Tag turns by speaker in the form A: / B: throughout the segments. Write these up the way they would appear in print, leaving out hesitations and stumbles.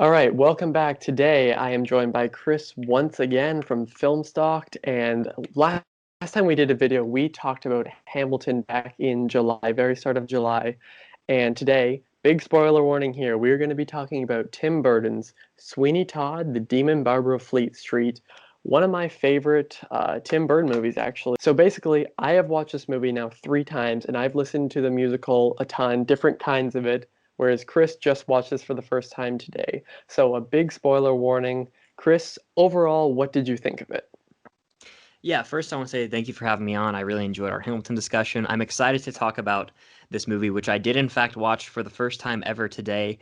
A: All right, welcome back. Today I am joined by Chris once again from Filmstocked. And last time we did a video, we talked about Hamilton back in July, very start of July. And today, big spoiler warning here, we're going to be talking about Tim Burton's Sweeney Todd, the Demon Barber of Fleet Street, one of my favorite Tim Burton movies, actually. So basically, I have watched this movie now 3 times, and I've listened to the musical a ton, different kinds of it, whereas Chris just watched this for the first time today. So a big spoiler warning. Chris, overall, what did you think of it?
B: Yeah, first I want to say thank you for having me on. I really enjoyed our Hamilton discussion. I'm excited to talk about this movie, which I did in fact watch for the first time ever today.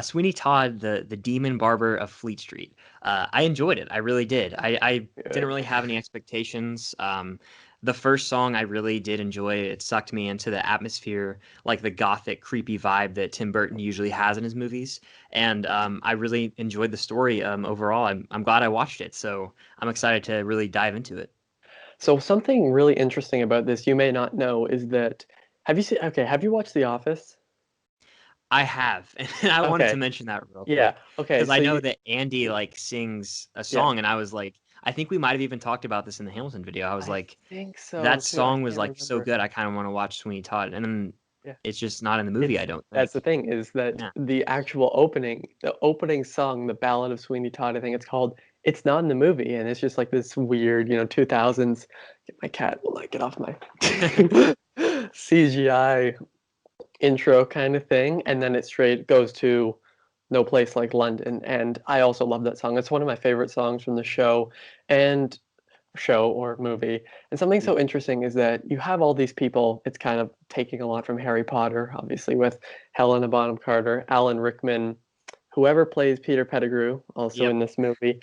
B: Sweeney Todd, the Demon Barber of Fleet Street. I enjoyed it. I really did. I didn't
A: Good.
B: really have any expectations. The first song I really did enjoy. It sucked me into the atmosphere, like the gothic, creepy vibe that Tim Burton usually has in his movies. And I really enjoyed the story overall. I'm glad I watched it. So I'm excited to really dive into it.
A: So something really interesting about this you may not know is that have you watched The Office?
B: I have, and I wanted to
A: Okay.
B: mention that real
A: Yeah.
B: quick
A: Okay.
B: because I
A: So
B: know
A: you
B: that Andy like sings a
A: yeah.
B: song, and I was like, I think we might have even talked about this in the Hamilton video. I was
A: I
B: like,
A: think so
B: that
A: too. I
B: song was
A: can't
B: like so
A: remember.
B: good, I kind of want to watch Sweeney Todd, and then
A: Yeah.
B: it's just not in the movie, I
A: It's
B: don't
A: that's
B: think.
A: the thing is that
B: Yeah.
A: the opening song, the Ballad of Sweeney Todd, I think it's called, it's not in the movie, and it's just like this weird, 2000s. Get my cat, like get off my CGI intro kind of thing, and then it straight goes to No Place Like London, and I also love that song. It's one of my favorite songs from the and show or movie. And something
B: Yeah.
A: so interesting is that you have all these people. It's kind of taking a lot from Harry Potter, obviously, with Helena Bonham Carter, Alan Rickman, whoever plays Peter Pettigrew, also
B: Yep.
A: in this movie.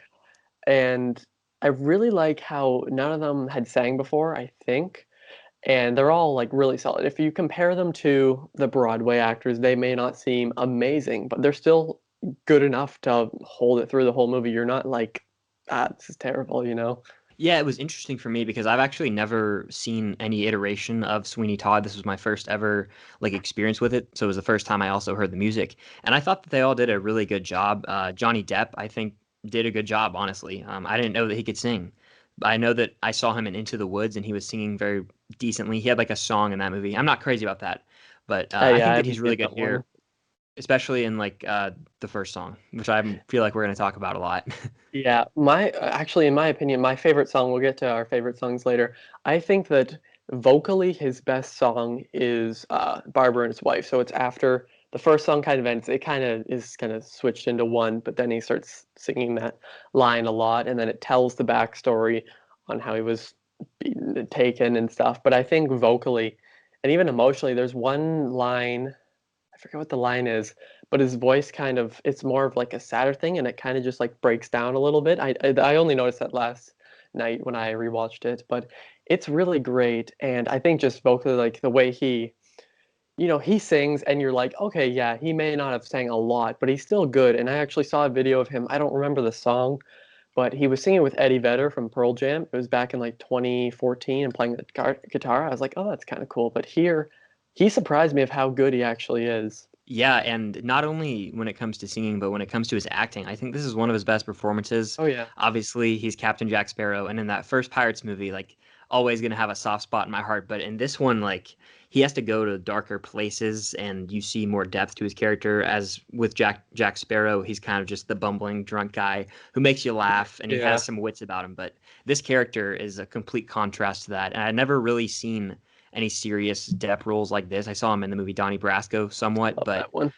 A: And I really like how none of them had sang before, I think, and they're all like really solid. If you compare them to the Broadway actors, they may not seem amazing, but they're still good enough to hold it through the whole movie. You're not like, ah, this is terrible.
B: Yeah, it was interesting for me because I've actually never seen any iteration of Sweeney Todd. This was my first ever like experience with it, so it was the first time I also heard the music, and I thought that they all did a really good job. Johnny Depp, I think, did a good job. Honestly, I didn't know that he could sing. I know that I saw him in Into the Woods, and he was singing very decently. He had like a song in that movie. I'm not crazy about that, but I
A: Yeah, I
B: think that
A: haven't
B: he's
A: seen
B: really good
A: that one.
B: here, especially in like the first song, which I feel like we're going to talk about a lot.
A: Yeah, my actually, in my opinion, my favorite song, we'll get to our favorite songs later. I think that vocally his best song is Barber and His Wife. So it's after the first song kind of ends, it kind of is kind of switched into one, but then he starts singing that line a lot, and then it tells the backstory on how he was beaten and taken and stuff. But I think vocally and even emotionally, there's one line, I forget what the line is, but his voice kind of it's more of like a sadder thing, and it kind of just like breaks down a little bit. I only noticed that last night when I rewatched it, but it's really great, and I think just vocally like the way he sings, and you're like, okay, yeah, he may not have sang a lot, but he's still good. And I actually saw a video of him. I don't remember the song, but he was singing with Eddie Vedder from Pearl Jam. It was back in like 2014 and playing the guitar. I was like, oh, that's kind of cool. But here, he surprised me of how good he actually is.
B: Yeah, and not only when it comes to singing, but when it comes to his acting, I think this is one of his best performances.
A: Oh yeah.
B: Obviously, he's Captain Jack Sparrow, and in that first Pirates movie, like always gonna have a soft spot in my heart. But in this one, like he has to go to darker places, and you see more depth to his character. As with Jack Sparrow, he's kind of just the bumbling drunk guy who makes you laugh, and he has
A: Yeah.
B: some wits about him. But this character is a complete contrast to that, and I've never really seen any serious Depp roles like this. I saw him in the movie Donnie Brasco somewhat,
A: Love
B: but
A: that one.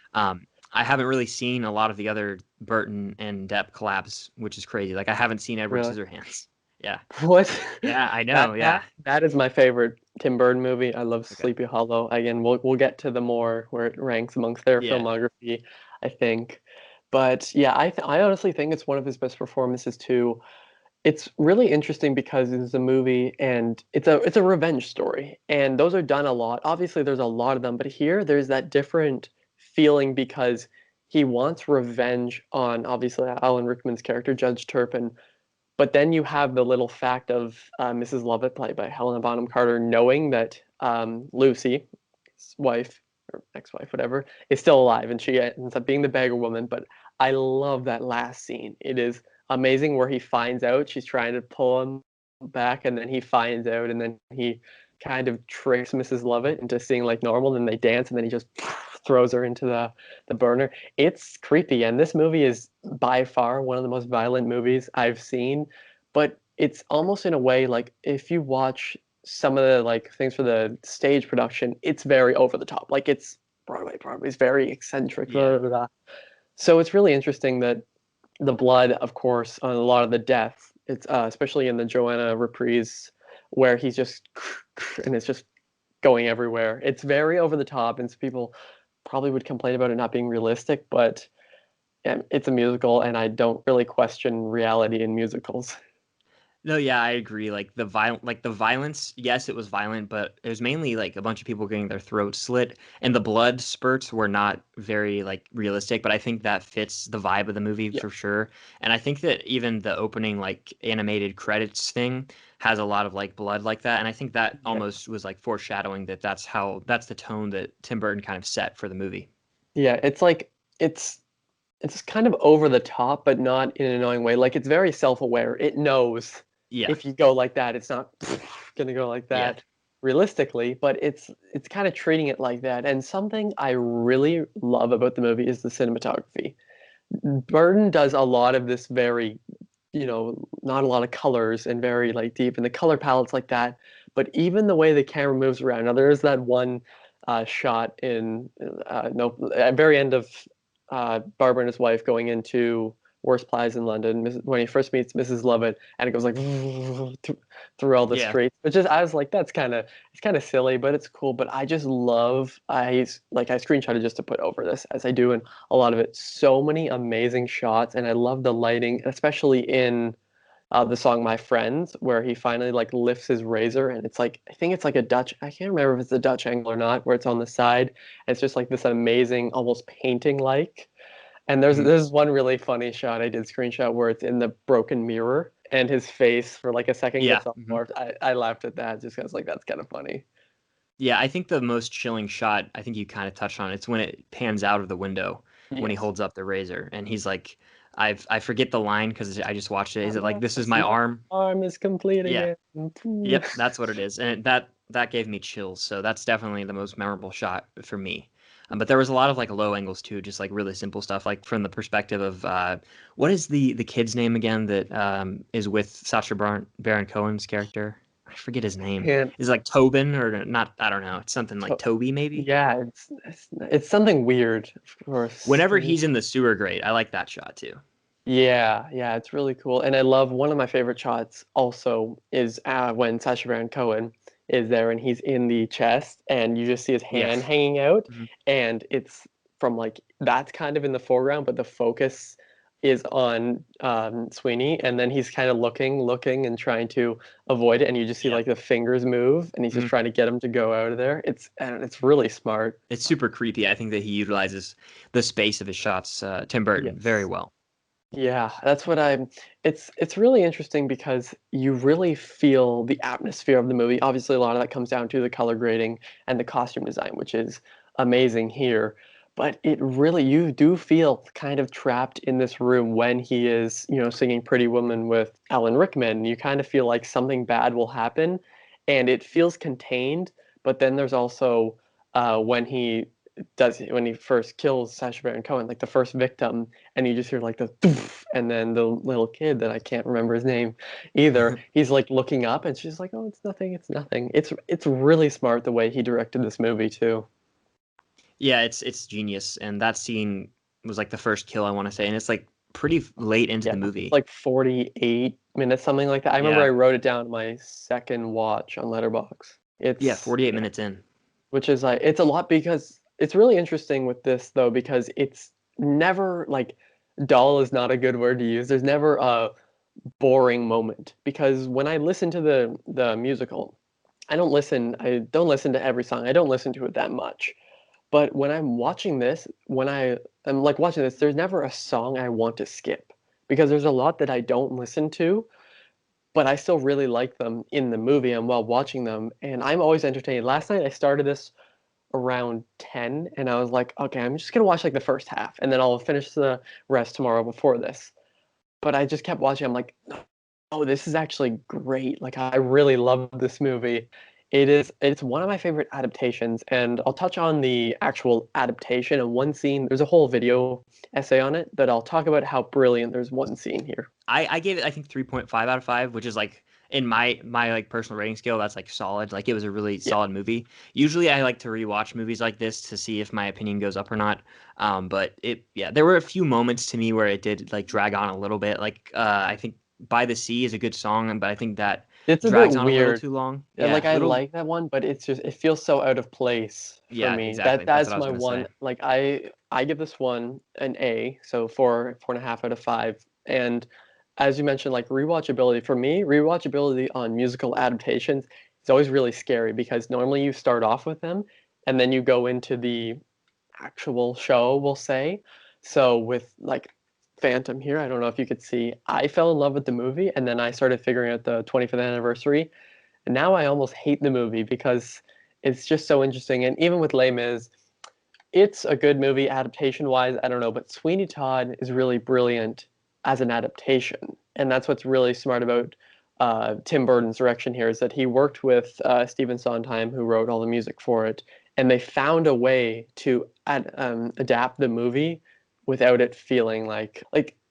B: I haven't really seen a lot of the other Burton and Depp collabs, which is crazy. Like I haven't seen Edward
A: Really.
B: Scissorhands. Yeah,
A: What?
B: yeah, I
A: That
B: know.
A: that
B: Yeah,
A: that is my favorite Tim Burton movie. I love
B: okay,
A: Sleepy Hollow. Again, we'll get to the more where it ranks amongst their
B: yeah,
A: filmography, I think. But yeah, I honestly think it's one of his best performances too. It's really interesting because it's a movie and it's a revenge story, and those are done a lot. Obviously, there's a lot of them, but here there's that different feeling because he wants revenge on obviously Alan Rickman's character, Judge Turpin. But then you have the little fact of Mrs. Lovett, played by Helena Bonham Carter, knowing that Lucy, his wife or ex-wife, whatever, is still alive, and she ends up being the beggar woman. But I love that last scene. It is amazing where he finds out she's trying to pull him back, and then he finds out, and then he kind of tricks Mrs. Lovett into seeing like normal, and they dance, and then he just throws her into the burner. It's creepy, and this movie is by far one of the most violent movies I've seen, but it's almost in a way like if you watch some of the like things for the stage production, it's very over the top. Like it's Broadway. Broadway's very eccentric.
B: Yeah.
A: Blah, blah, blah. So it's really interesting that the blood, of course, on a lot of the death, it's especially in the Joanna reprise, where he's just and it's just going everywhere. It's very over the top, and people probably would complain about it not being realistic, but it's a musical, and I don't really question reality in musicals.
B: No, yeah, I agree. Like the violence, yes, it was violent, but it was mainly like a bunch of people getting their throats slit, and the blood spurts were not very like realistic, but I think that fits the vibe of the movie
A: Yeah,
B: for sure. And I think that even the opening like animated credits thing has a lot of like blood like that, and I think that
A: yeah,
B: almost was like foreshadowing that that's the tone that Tim Burton kind of set for the movie.
A: yeah. It's like it's kind of over the top, but not in an annoying way. Like it's very self-aware. It knows
B: Yeah.
A: if you go like that, it's not gonna go like
B: Yeah.
A: that realistically, but it's kind of treating it like that. And something I really love about the movie is the cinematography. Burton does a lot of this very, not a lot of colors and very like deep, and the color palettes like that. But even the way the camera moves around. Now there is that one shot in no at very end of Barber and his wife going into Worst Plies in London when he first meets Mrs. Lovett, and it goes like through all the
B: Yeah.
A: streets. Which is I was like, it's kind of silly, but it's cool. But I just love I screenshotted just to put over this as I do in a lot of it. So many amazing shots, and I love the lighting, especially in the song "My Friends," where he finally like lifts his razor, and it's like I think it's like a Dutch. I can't remember if it's a Dutch angle or not, where it's on the side. And it's just like this amazing, almost painting like. And
B: Mhm.
A: there's one really funny shot I did screenshot where it's in the broken mirror, and his face for like a second
B: Yeah.
A: gets all
B: Mhm.
A: morphed. I laughed at that just because like that's kind of funny.
B: Yeah, I think the most chilling shot, I think you kind of touched on, it's when it pans out of the window when he
A: Yes.
B: holds up the razor and he's like, I forget the line because I just watched it. Is
A: At
B: it like, this is
A: last,
B: my
A: my
B: arm?
A: arm is complete
B: Yeah.
A: again.
B: Yep, that's what it is. And that gave me chills. So that's definitely the most memorable shot for me. But there was a lot of like low angles too, just like really simple stuff, like from the perspective of what is the kid's name again that is with Baron Cohen's character? I forget his name.
A: Can't.
B: Is it like Tobin or not? I don't know. It's something like
A: To-
B: Toby maybe.
A: yeah, it's something weird, of course.
B: Whenever he's in the sewer grate, I like that shot too.
A: Yeah, yeah, it's really cool. And I love one of my favorite shots also is when Sacha Baron Cohen is there and he's in the chest and you just see his
B: Yeah.
A: hand hanging out,
B: Mhm.
A: and it's from like that's kind of in the foreground, but the focus is on Sweeney, and then he's kind of looking and trying to avoid it, and you just see
B: Yeah.
A: like the fingers move and he's just
B: Mhm.
A: trying to get him to go out of there. It's really smart.
B: It's super creepy. I think that he utilizes the space of his shots, Tim Burton, very
A: Yes.
B: well.
A: Yeah, that's what I'm it's really interesting because you really feel the atmosphere of the movie. Obviously, a lot of that comes down to the color grading and the costume design, which is amazing here. But it really you do feel kind of trapped in this room when he is, singing Pretty Woman with Alan Rickman. You kind of feel like something bad will happen, and it feels contained, but then there's also when he first kills Sacha Baron Cohen, like the first victim, and you just hear like the "Thoof," and then the little kid that I can't remember his name either. He's like looking up, and she's like, "Oh, it's nothing. It's nothing." It's really smart the way he directed this movie too.
B: Yeah, it's genius. And that scene was like the first kill, I want to say, and it's like pretty late into
A: Yeah,
B: the
A: it's
B: movie.
A: like 48 minutes, something like that. I remember
B: Yeah.
A: I wrote it down my second watch on Letterbox.
B: Yeah,
A: It's
B: 48
A: yeah,
B: minutes in.
A: which is like it's a lot because it's really interesting with this though because it's never like dull is not a good word to use. There's never a boring moment because when I listen to the musical, I don't listen to every song. I don't listen to it that much. But when I'm watching this, when I'm like watching this, there's never a song I want to skip because there's a lot that I don't listen to, but I still really like them in the movie and while watching them, and I'm always entertained. Last night I started this around 10, and I was like, okay, I'm just gonna watch like the first half, and then I'll finish the rest tomorrow before this. But I just kept watching. I'm like, oh, this is actually great. Like I really love this movie. It's one of my favorite adaptations, and I'll touch on the actual adaptation and one scene. There's a whole video essay on it, but I'll talk about how brilliant there's one scene here.
B: I gave it, I think, 3.5 out of 5, which is like in my like personal rating scale, that's like solid. Like it was a really
A: Yeah.
B: solid movie. Usually I like to rewatch movies like this to see if my opinion goes up or not. But yeah, there were a few moments to me where it did like drag on a little bit. Like I think By the Sea is a good song, but I think that
A: It's a bit
B: drags on a little
A: weird.
B: too long.
A: Like
B: Yeah,
A: I
B: little.
A: like that one, but it's just it feels so out of place for
B: Yeah,
A: me.
B: exactly. That's what
A: That's
B: I was
A: my
B: gonna say.
A: one. Like I give this one an A, so 4.5 out of 5. And as you mentioned, like rewatchability for me, rewatchability on musical adaptations is always really scary because normally you start off with them and then you go into the actual show, we'll say. So with like Phantom here, I don't know if you could see, I fell in love with the movie and then I started figuring out the 25th anniversary, and now I almost hate the movie because it's just so interesting. And even with Les Mis, it's a good movie adaptation wise. I don't know, but Sweeney Todd is really brilliant as an adaptation, and that's what's really smart about Tim Burton's direction here is that he worked with Stephen Sondheim, who wrote all the music for it, and they found a way to adapt the movie without it feeling like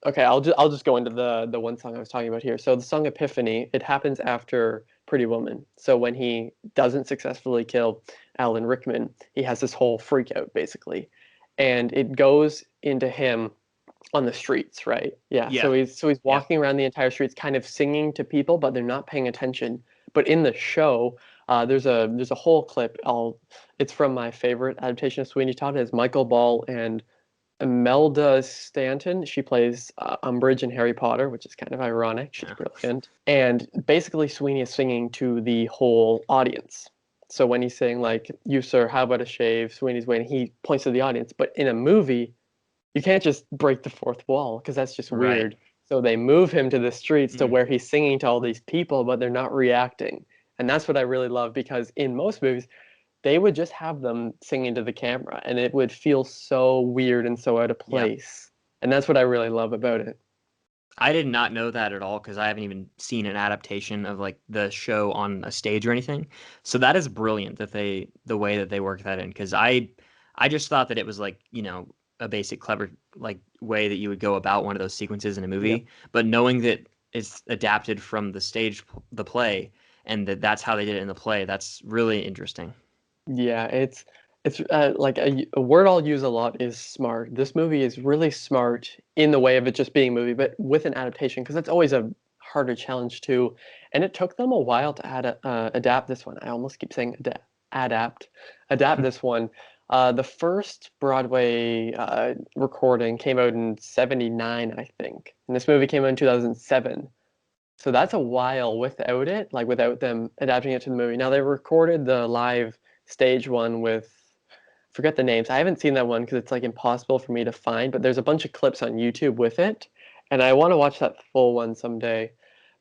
A: okay. I'll just go into the one song I was talking about here. So the song Epiphany, it happens after Pretty Woman. So when he doesn't successfully kill Alan Rickman, he has this whole freak out basically, and it goes into him on the streets, right? Yeah.
B: Yeah.
A: So he's
B: Yeah.
A: walking around the entire streets, kind of singing to people, but they're not paying attention. But in the show, there's a whole clip. It's from my favorite adaptation of Sweeney Todd. It's Michael Ball and Imelda Stanton. She plays Umbridge in Harry Potter, which is kind of ironic. She's
B: Yeah.
A: brilliant. And basically, Sweeney is singing to the whole audience. So when he's saying like, "You sir, how about a shave?" Sweeney's waiting. He points to the audience. But in a movie, you can't just break the fourth wall because that's just
B: Right.
A: weird. So they move him to the streets to
B: Mm.
A: where he's singing to all these people, but they're not reacting. And that's what I really love because in most movies, they would just have them singing to the camera and it would feel so weird and so out of
B: Yeah.
A: place. And that's what I really love about it.
B: I did not know that at all because I haven't even seen an adaptation of like the show on a stage or anything. So that is brilliant that the way that they work that in, because I just thought that it was like, a basic clever like way that you would go about one of those sequences in a
A: Yeah.
B: movie, but knowing that it's adapted from the stage, the play, and that's how they did it in the play, that's really interesting.
A: Yeah, it's like a word I'll use a lot is smart. This movie is really smart in the way of it just being a movie, but with an adaptation because that's always a harder challenge too. And it took them a while to adapt this one. I almost keep saying adapt, adapt this one. The first Broadway recording came out in '79, I think, and this movie came out in 2007. So that's a while without it, like without them adapting it to the movie. Now they recorded the live stage one with forget the names. I haven't seen that one because it's like impossible for me to find, but there's a bunch of clips on YouTube with it, and I want to watch that full one someday.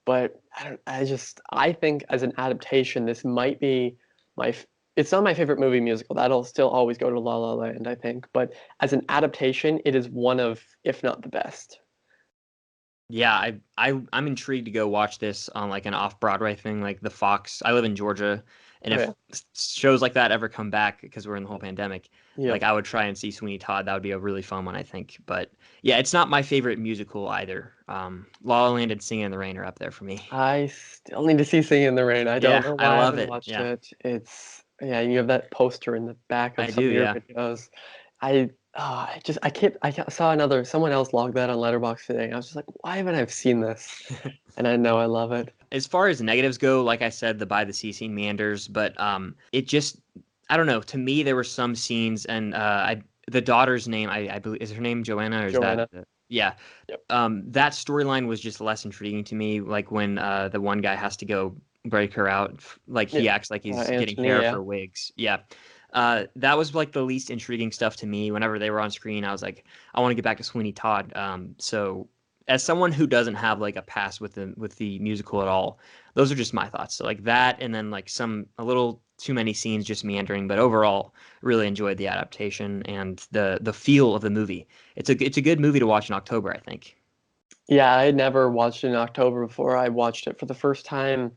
A: But I think as an adaptation, this might be my it's not my favorite movie musical. That'll still always go to La La Land, I think. But as an adaptation, it is one of, if not the best.
B: Yeah, I'm intrigued to go watch this on like an off-Broadway thing, like the Fox. I live in Georgia, and
A: Oh
B: if
A: yeah.
B: shows like that ever come back, because we're in the whole pandemic, like
A: Yep.
B: I would try and see Sweeney Todd. That would be a really fun one, I think. But yeah, it's not my favorite musical either. La La Land and Singing in the Rain are up there for me.
A: I still need to see Singing in the Rain. I don't
B: Yeah,
A: know
B: I
A: why I
B: love
A: haven't
B: it.
A: watched
B: Yeah,
A: it. It's yeah, you have that poster in the back
B: I
A: of
B: do.
A: some of your
B: Yeah.
A: videos. I saw someone else log that on Letterboxd today. And I was just like, why haven't I seen this? And I know I love it.
B: As far as negatives go, like I said, the By the Sea scene meanders, but it just, I don't know. To me, there were some scenes, and the daughter's name, I believe, is her name Joanna, or is that?
A: Joanna.
B: Yeah.
A: Yep.
B: That storyline was just less intriguing to me. Like when the one guy has to go break her out, like he
A: Yeah.
B: acts like he's getting
A: Anthony,
B: hair
A: yeah.
B: for wigs. Yeah. That was like the least intriguing stuff to me. Whenever they were on screen, I was like, I want to get back to Sweeney Todd. So as someone who doesn't have like a past with the musical at all, those are just my thoughts. So like that, and then like some a little too many scenes just meandering. But overall, really enjoyed the adaptation and the feel of the movie. It's a good movie to watch in October, I think.
A: Yeah, I had never watched it in October before. I watched it for the first time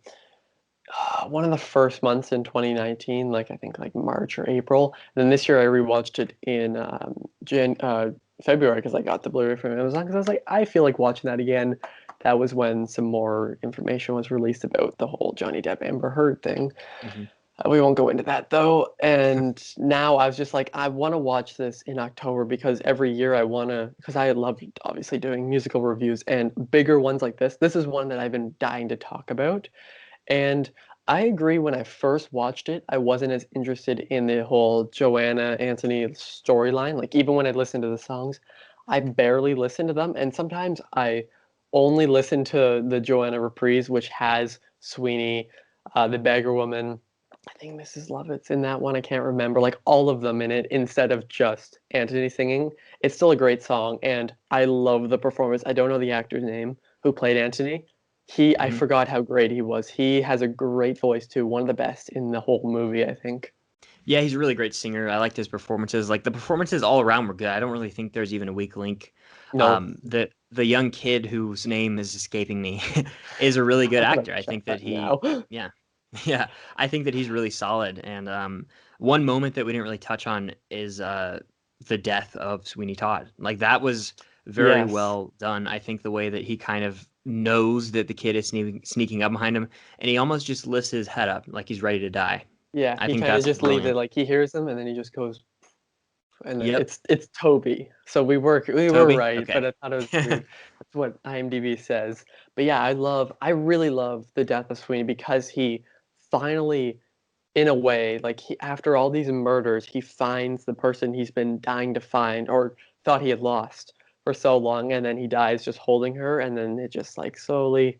A: one of the first months in 2019, like I think like March or April. And then this year I rewatched it in February because I got the Blu-ray from Amazon because I was like, I feel like watching that again. That was when some more information was released about the whole Johnny Depp Amber Heard thing.
B: Hmm.
A: We won't go into that though. And now I was just like, I want to watch this in October because every year I want to, because I love obviously doing musical reviews and bigger ones like this. This is one that I've been dying to talk about. And I agree when I first watched it, I wasn't as interested in the whole Joanna Anthony storyline. Like even when I listened to the songs, I barely listened to them. And sometimes I only listen to the Joanna reprise, which has Sweeney, the beggar woman. I think Mrs. Lovett's in that one. I can't remember. Like all of them in it instead of just Anthony singing. It's still a great song, and I love the performance. I don't know the actor's name who played Anthony. I
B: Hmm.
A: forgot how great he was. He has a great voice too, one of the best in the whole movie, I think.
B: Yeah, he's a really great singer. I liked his performances. Like the performances all around were good. I don't really think there's even a weak link.
A: No,
B: The young kid whose name is escaping me is a really good
A: I'm gonna
B: actor. I
A: check
B: think that
A: that now.
B: yeah, yeah, I think that he's really solid. And one moment that we didn't really touch on is the death of Sweeney Todd. Like that was very
A: Yes.
B: well done. I think the way that he kind of knows that the kid is sneaking up behind him, and he almost just lifts his head up like he's ready to die.
A: Yeah,
B: I
A: he
B: think
A: kind of
B: that's
A: just leaves it
B: brilliant.
A: like he hears them and then he just goes and then
B: Yep.
A: it's Toby. So we were
B: Toby?
A: right, but
B: Okay.
A: I thought it was weird. That's what IMDb says. But yeah, I really love the death of Sweeney because he finally in a way, like after all these murders, he finds the person he's been dying to find or thought he had lost for so long, and then he dies just holding her, and then it just like slowly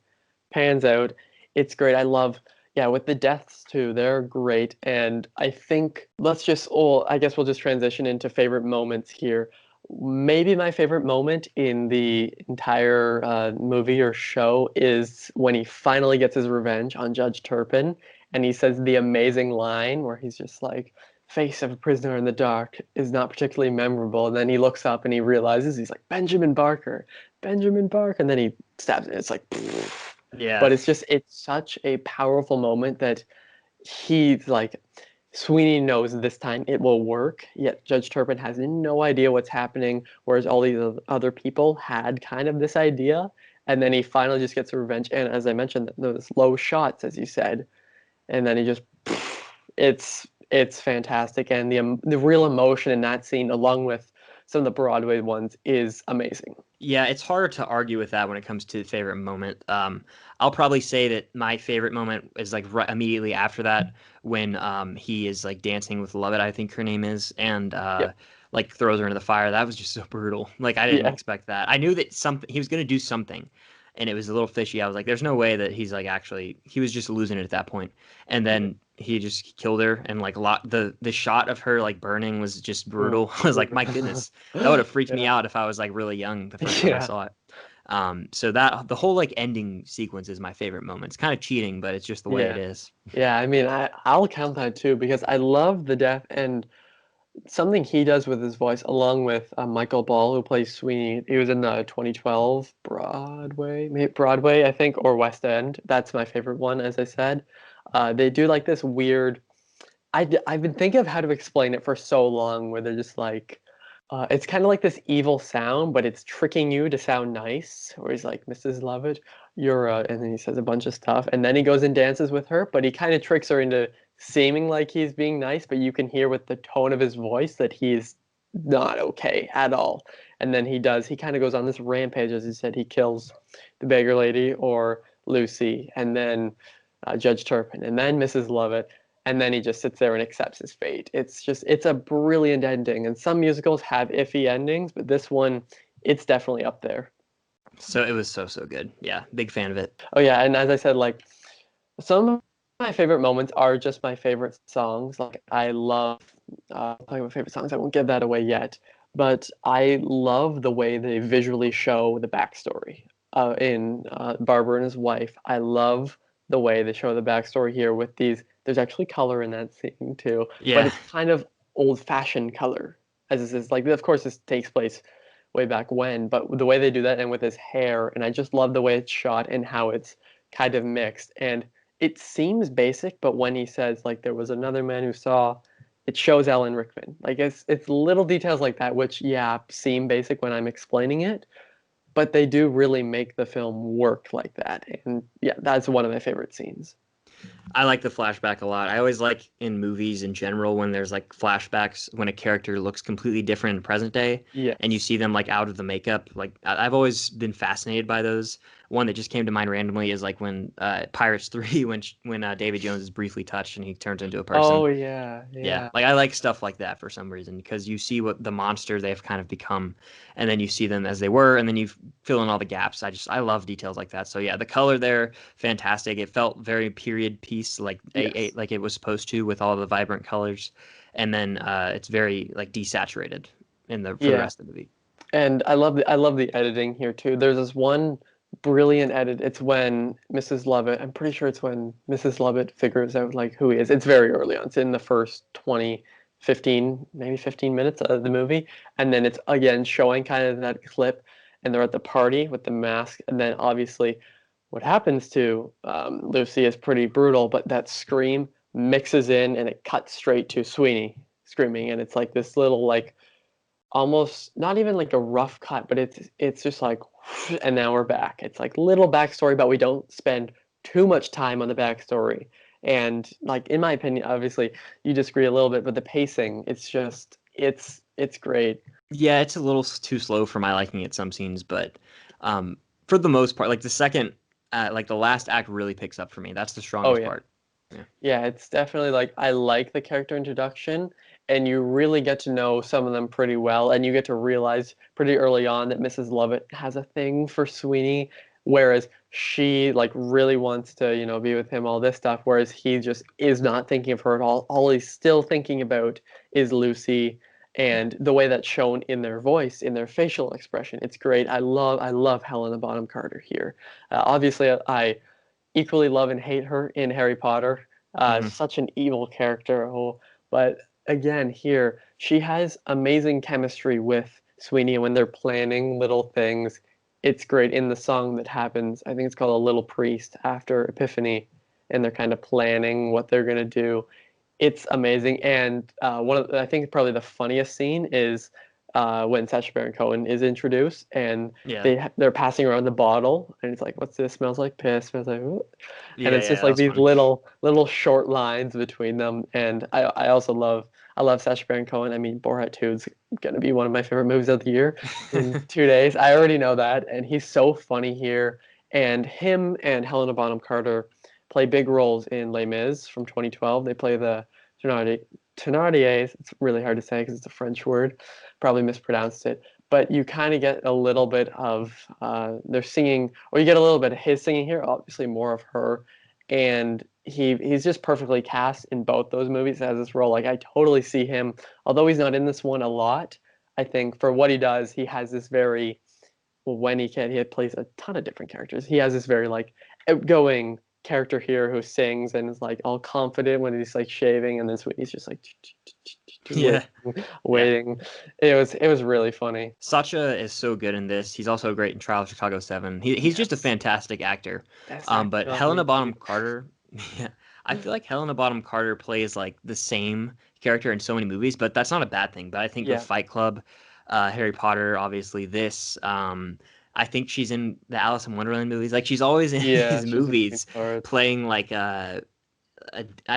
A: pans out. It's great. I love, yeah, with the deaths too, they're great. And I think I guess we'll just transition into favorite moments here. Maybe my favorite moment in the entire movie or show is when he finally gets his revenge on Judge Turpin and he says the amazing line where he's just like, face of a prisoner in the dark is not particularly memorable. And then he looks up and he realizes he's like, Benjamin Barker, Benjamin Barker. And then he stabs it. It's like, pfft.
B: Yeah.
A: But it's such a powerful moment that he's like, Sweeney knows this time it will work, yet Judge Turpin has no idea what's happening, whereas all these other people had kind of this idea. And then he finally just gets revenge. And as I mentioned, those low shots, as you said, and then he just it's fantastic and the real emotion in that scene along with some of the Broadway ones is amazing.
B: Yeah, it's harder to argue with that when it comes to the favorite moment. I'll probably say that my favorite moment is like right immediately after that when he is like dancing with Lovett, I think her name is, and
A: Yep.
B: like throws her into the fire. That was just so brutal. Like I didn't
A: Yeah.
B: expect that. I knew that something he was gonna do something, and it was a little fishy. I was like, there's no way that he's like actually he was just losing it at that point. And then he just killed her and like the shot of her like burning was just
A: Oh,
B: brutal. I was like, my
A: brutal.
B: goodness, that would have freaked me
A: Yeah.
B: out if I was like really young the first time I
A: Yeah.
B: saw it. So that the whole like ending sequence is my favorite moment. It's kind of cheating, but it's just the way it
A: Yeah.
B: is.
A: Yeah, I mean, I'll count that too because I love the death and something he does with his voice, along with Michael Ball, who plays Sweeney. He was in the 2012 Broadway, maybe Broadway, I think, or West End. That's my favorite one, as I said. They do like this weird. I've been thinking of how to explain it for so long, where they're just like, it's kind of like this evil sound, but it's tricking you to sound nice. Where he's like, Mrs. Lovett, and then he says a bunch of stuff, and then he goes and dances with her, but he kind of tricks her into seeming like he's being nice, but you can hear with the tone of his voice that he's not okay at all. And then he kind of goes on this rampage, as he said, he kills the beggar lady or Lucy, and then Judge Turpin, and then Mrs. Lovett, and then he just sits there and accepts his fate. It's a brilliant ending. And some musicals have iffy endings, but this one, it's definitely up there.
B: So it was so good. Yeah, big fan of it.
A: Oh yeah, and as I said, like some of my favorite moments are just my favorite songs. Like I love talking about favorite songs. I won't give that away yet, but I love the way they visually show the backstory in Barber and his wife. I love the way they show the backstory here with these. There's actually color in that scene too, but
B: Yeah.
A: it's kind of old-fashioned color, as this is like. Of course, this takes place way back when, but the way they do that and with his hair, and I just love the way it's shot and how it's kind of mixed. And it seems basic, but when he says like there was another man who saw, it shows Alan Rickman. Like it's little details like that, which yeah seem basic when I'm explaining it, but they do really make the film work like that. And yeah, that's one of my favorite scenes.
B: I like the flashback a lot. I always like in movies in general when there's like flashbacks when a character looks completely different in present day and you
A: Yes.
B: see them like out of the makeup. Like I've always been fascinated by those. One that just came to mind randomly is like when Pirates 3 when David Jones is briefly touched and he turns into a person.
A: Oh yeah,
B: Yeah,
A: yeah.
B: like I like stuff like that for some reason because you see what the monster they've kind of become, and then you see them as they were, and then you fill in all the gaps. I love details like that. So yeah, the color there, fantastic. It felt very period piece, like
A: Yes.
B: like it was supposed to, with all the vibrant colors, and then it's very like desaturated in the for the
A: Yeah.
B: rest of the movie.
A: And I love the editing here too. There's this one brilliant edit. It's when Mrs. Lovett, I'm pretty sure it's when Mrs. Lovett figures out like who he is. It's very early on. It's in the first 20, 15, maybe 15 minutes of the movie. And then it's again showing kind of that clip and they're at the party with the mask. And then obviously what happens to Lucy is pretty brutal, but that scream mixes in and it cuts straight to Sweeney screaming. And it's like this little like almost not even like a rough cut, but it's just like, and now we're back. It's like little backstory, but we don't spend too much time on the backstory. And like in my opinion, obviously you disagree a little bit, but the pacing, it's just it's great.
B: Yeah, it's a little too slow for my liking at some scenes, but for the most part, like the second, like the last act really picks up for me. That's the
A: Oh
B: strongest
A: yeah.
B: part. Yeah.
A: Yeah, it's definitely like I like the character introduction, and you really get to know some of them pretty well, and you get to realize pretty early on that Mrs. Lovett has a thing for Sweeney, whereas she like really wants to, be with him, all this stuff, whereas he just is not thinking of her at all. All he's still thinking about is Lucy, and the way that's shown in their voice, in their facial expression. It's great. I love Helena Bonham Carter here. Obviously, I equally love and hate her in Harry Potter.
B: Hmm.
A: Such an evil character. Oh, but again, here she has amazing chemistry with Sweeney, and when they're planning little things, it's great. In the song that happens, I think it's called "A Little Priest" after Epiphany, and they're kind of planning what they're gonna do. It's amazing, and I think probably the funniest scene is when Sacha Baron Cohen is introduced, and
B: Yeah.
A: they're passing around the bottle, and it's like, "What's this? Smells like piss." Smells like, "Ooh." And
B: Yeah,
A: it's just
B: yeah, that
A: like
B: was
A: these
B: funny.
A: little short lines between them. And I also love Sacha Baron Cohen. I mean, Borat 2 is gonna be one of my favorite movies of the year in 2 days. I already know that, and he's so funny here. And him and Helena Bonham Carter play big roles in Les Mis from 2012. They play the Thénardiers. It's really hard to say because it's a French word. Probably mispronounced it. But you kind of get a little bit of their singing, or you get a little bit of his singing here. Obviously, more of her, and he's just perfectly cast in both those movies as this role. Like I totally see him, although he's not in this one a lot. I think for what he does, he has this very well, when he plays a ton of different characters. He has this very like outgoing character here who sings and is like all confident when he's like shaving, and then he's just like
B: Yeah,
A: waiting,
B: yeah.
A: waiting. It was really funny.
B: Sacha is so good in this. He's also great in Trial of Chicago 7. He's just a
A: Yes,
B: fantastic actor.
A: best actor
B: But Helena
A: nominee.
B: Bonham Carter, yeah, I feel like Helena Bonham Carter plays like the same character in so many movies, but that's not a bad thing. But I think with
A: Yeah,
B: Fight Club, Harry Potter, obviously this, I think she's in the Alice in Wonderland movies. Like she's always in
A: yeah,
B: these
A: she's a
B: movies
A: sweetheart.
B: playing like I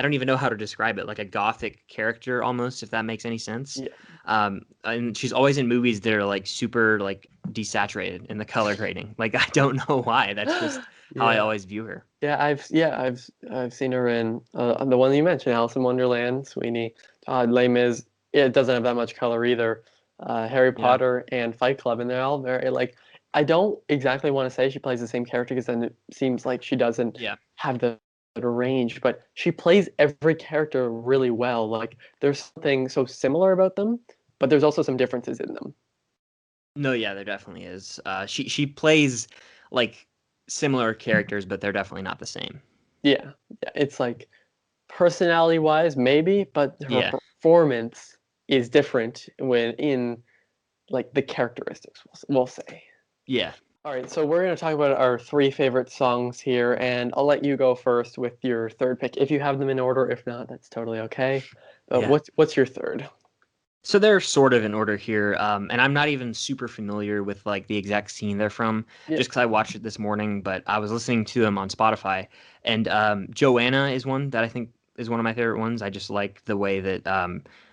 B: don't even know how to describe it, like a gothic character almost, if that makes any sense.
A: Yeah,
B: And she's always in movies that are like super like desaturated in the color grading. Like I don't know why. That's just how I
A: yeah,
B: always view her.
A: I've seen her in the one you mentioned, Alice in Wonderland, Sweeney Todd, Les Mis. It doesn't have that much color either. Harry
B: Yeah.
A: Potter and Fight Club, and they're all very like. I don't exactly want to say she plays the same character because then it seems like she doesn't
B: Yeah.
A: have the range, but she plays every character really well. Like there's something so similar about them, but there's also some differences in them.
B: No, yeah, there definitely is. She plays like similar characters, but they're definitely not the same.
A: Yeah, yeah. It's like personality wise, maybe, but her
B: Yeah,
A: performance is different when in like the characteristics, we'll say.
B: yeah,
A: All right, so we're going to talk about our three favorite songs here, and I'll let you go first with your third pick if you have them in order. If not, that's totally okay. But
B: yeah.
A: what's your third?
B: So they're sort of in order here, and I'm not even super familiar with like the exact scene they're from,
A: Yeah,
B: just because I watched it this morning. But I was listening to them on Spotify, and Joanna is one that I think is one of my favorite ones. I just like the way that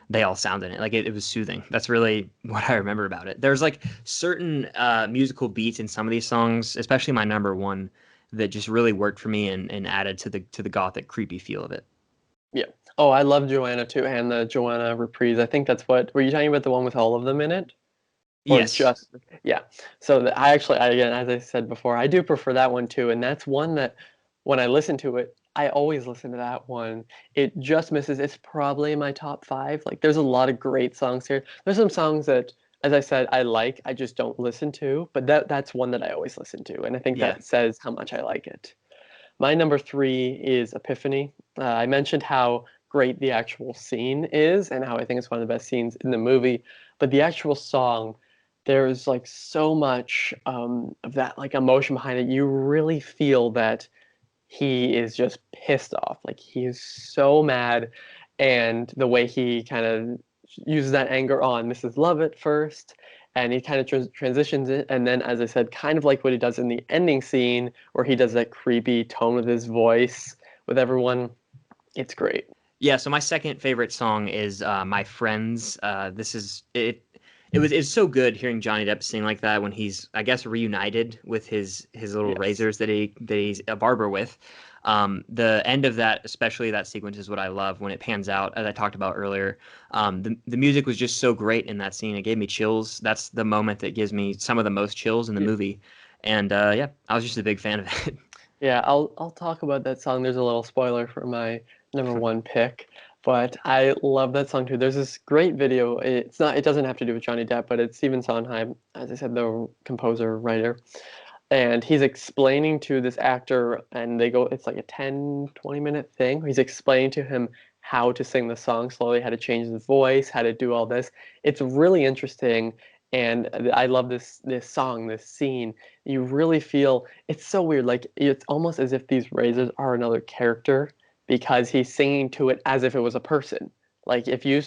B: they all sound in it. Like it was soothing. That's really what I remember about it. There's like certain musical beats in some of these songs, especially my number one, that just really worked for me and added to the gothic, creepy feel of it.
A: yeah. Oh, I love Joanna too, and the Joanna reprise. I think that's what were you talking about the one with all of them in it? Or
B: Yes.
A: just yeah. So I actually, again, as I said before, I do prefer that one too, and that's one that when I listen to it, I always listen to that one. It just misses. It's probably in my top five. Like, there's a lot of great songs here. There's some songs that, as I said, I like. I just don't listen to, but that's one that I always listen to, and I think
B: Yeah.
A: that says how much I like it. My number three is Epiphany. I mentioned how great the actual scene is and how I think it's one of the best scenes in the movie, but the actual song, there's like so much of that like emotion behind it. You really feel that he is just pissed off. Like he is so mad, and the way he kind of uses that anger on Mrs. Lovett first, and he kind of transitions it, and then, as I said, kind of like what he does in the ending scene, where he does that creepy tone with his voice with everyone. It's great.
B: Yeah, so my second favorite song is "My Friends." This is it. It's so good hearing Johnny Depp sing like that when he's, I guess, reunited with his little
A: Yes.
B: razors that he's a barber with. The end of that, especially that sequence, is what I love when it pans out, as I talked about earlier. The music was just so great in that scene; it gave me chills. That's the moment that gives me some of the most chills in the
A: Yeah.
B: movie, and yeah, I was just a big fan of it.
A: Yeah, I'll talk about that song. There's a little spoiler for my number one pick, but I love that song too. There's this great video. It doesn't have to do with Johnny Depp, but it's Stephen Sondheim, as I said, the composer, writer, and he's explaining to this actor, and it's like a 10-20 minute thing. He's explaining to him how to sing the song slowly, how to change his voice, how to do all this. It's really interesting, and I love this song, this scene. You really feel it's so weird. Like it's almost as if these razors are another character because he's singing to it as if it was a person. Like if you